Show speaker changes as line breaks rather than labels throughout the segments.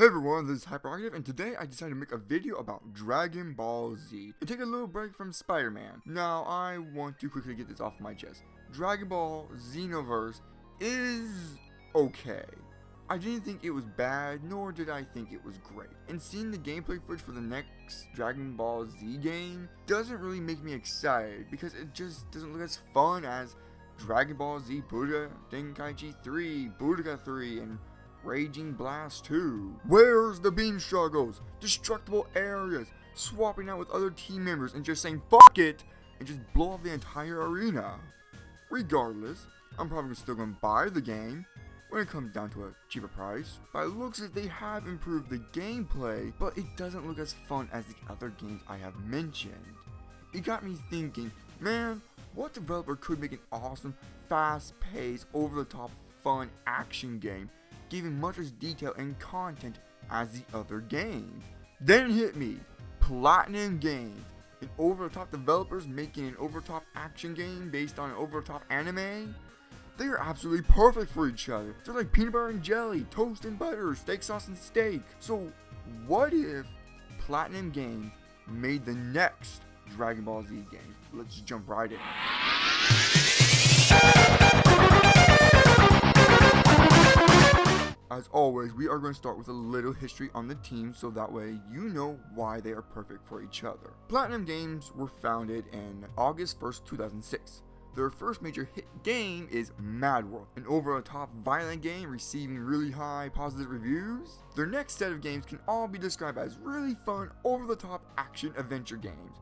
Hey everyone, this is RadioActive, and today I decided to make a video about Dragon Ball Z and take a little break from Spider-Man. Now, I want to quickly get this off my chest. Dragon Ball Xenoverse is okay. I didn't think it was bad, nor did I think it was great. And seeing the gameplay footage for the next Dragon Ball Z game doesn't really make me excited, because it just doesn't look as fun as Dragon Ball Z Budokai Tenkaichi 3, Budokai 3, and Raging Blast 2. Where's the beam struggles, destructible areas, swapping out with other team members and just saying fuck it and just blow up the entire arena? Regardless, I'm probably still gonna buy the game when it comes down to a cheaper price. By the looks of it, they have improved the gameplay, but it doesn't look as fun as the other games I have mentioned. It got me thinking, man, what developer could make an awesome, fast-paced, over-the-top, fun action game, giving much as detail and content as the other games? Then it hit me, Platinum Games, an over-the-top developers making an over-the-top action game based on an over-the-top anime. They are absolutely perfect for each other. They're like peanut butter and jelly, toast and butter, steak sauce and steak. So what if Platinum Games made the next Dragon Ball Z game? Let's just jump right in. As always, we are going to start with a little history on the team so that way you know why they are perfect for each other. Platinum Games were founded in August 1st, 2006. Their first major hit game is Mad World, an over-the-top violent game receiving really high positive reviews. Their next set of games can all be described as really fun, over-the-top action adventure games.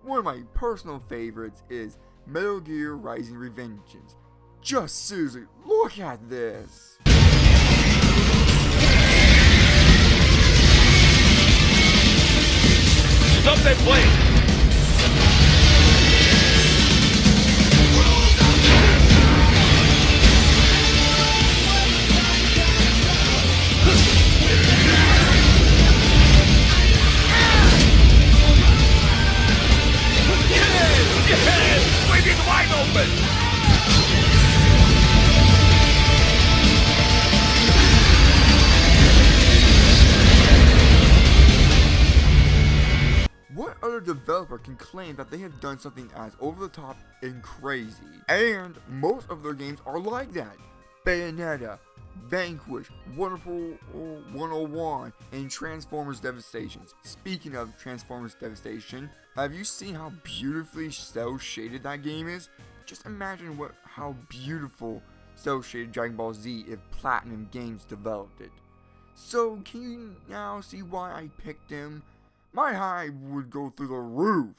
One of my personal favorites is Metal Gear Rising: Revengeance. Just seriously, look at this!
Stop that plane! Yes! Swing it wide open!
What other developer can claim that they have done something as over the top and crazy? And most of their games are like that. Bayonetta, Vanquish, Wonderful 101, and Transformers Devastation. Speaking of Transformers Devastation, have you seen how beautifully cel shaded that game is? Just imagine how beautiful cel shaded Dragon Ball Z if Platinum Games developed it. So can you now see why I picked them? My high would go through the roof.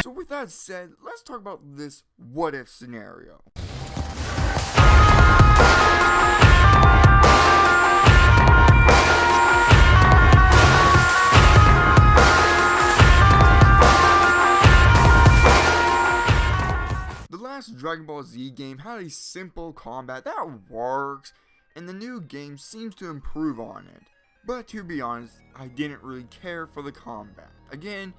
So with that said, let's talk about this what if scenario. Dragon Ball Z game had a simple combat that works, and the new game seems to improve on it. But to be honest, I didn't really care for the combat. Again,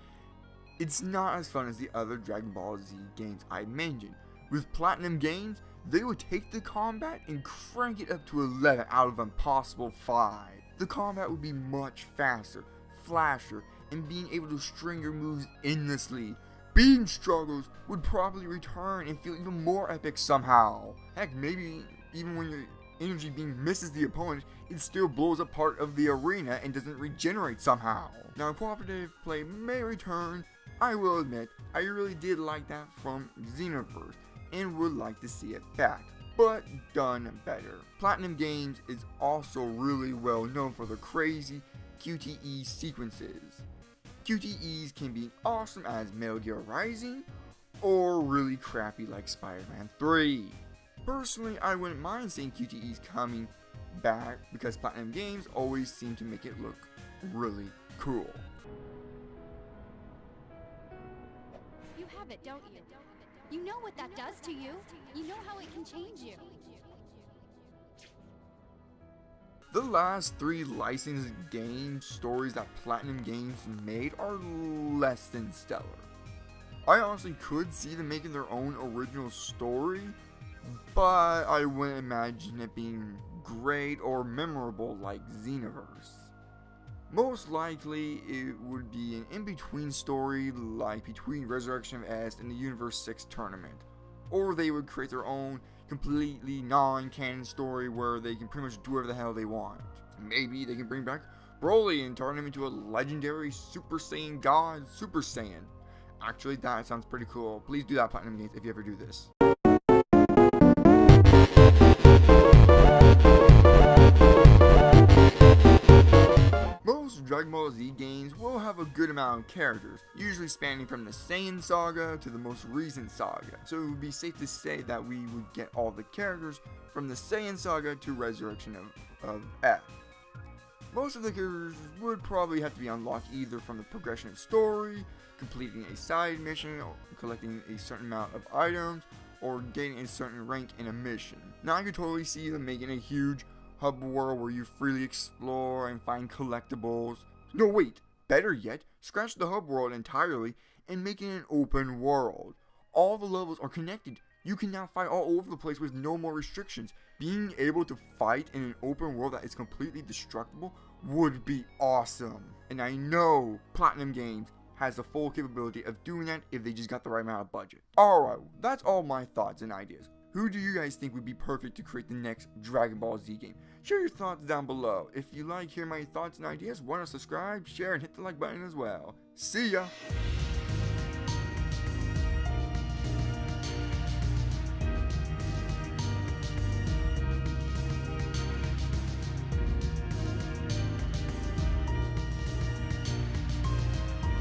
it's not as fun as the other Dragon Ball Z games I mentioned. With Platinum Games, they would take the combat and crank it up to 11 out of impossible 5. The combat would be much faster, flashier, and being able to string your moves endlessly. Beam struggles would probably return and feel even more epic somehow. Heck, maybe even when your energy beam misses the opponent, it still blows up part of the arena and doesn't regenerate somehow. Now, cooperative play may return. I will admit, I really did like that from Xenoverse and would like to see it back, but done better. Platinum Games is also really well known for their crazy QTE sequences. QTEs can be awesome as Metal Gear Rising, or really crappy like Spider-Man 3. Personally, I wouldn't mind seeing QTEs coming back because Platinum Games always seem to make it look really cool.
You have it, don't you? You know what that does to you. You know how it can change you.
The last 3 licensed game stories that Platinum Games made are less than stellar. I honestly could see them making their own original story, but I wouldn't imagine it being great or memorable like Xenoverse. Most likely, it would be an in-between story like between Resurrection of S and the Universe 6 tournament. Or they would create their own completely non-canon story where they can pretty much do whatever the hell they want. Maybe they can bring back Broly and turn him into a legendary Super Saiyan God Super Saiyan. Actually, that sounds pretty cool. Please do that, Platinum Games, if you ever do this. Most Dragon Ball Z games will have a good amount of characters, usually spanning from the Saiyan saga to the most recent saga, so it would be safe to say that we would get all the characters from the Saiyan saga to Resurrection of F. Most of the characters would probably have to be unlocked either from the progression of story, completing a side mission, or collecting a certain amount of items, or getting a certain rank in a mission. Now I could totally see them making a huge hub world where you freely explore and find collectibles. No wait, better yet, scratch the hub world entirely and make it an open world. All the levels are connected. You can now fight all over the place with no more restrictions. Being able to fight in an open world that is completely destructible would be awesome. And I know Platinum Games has the full capability of doing that if they just got the right amount of budget. Alright, that's all my thoughts and ideas. Who do you guys think would be perfect to create the next Dragon Ball Z game? Share your thoughts down below. If you like hearing my thoughts and ideas, why not subscribe, share, and hit the like button as well. See ya!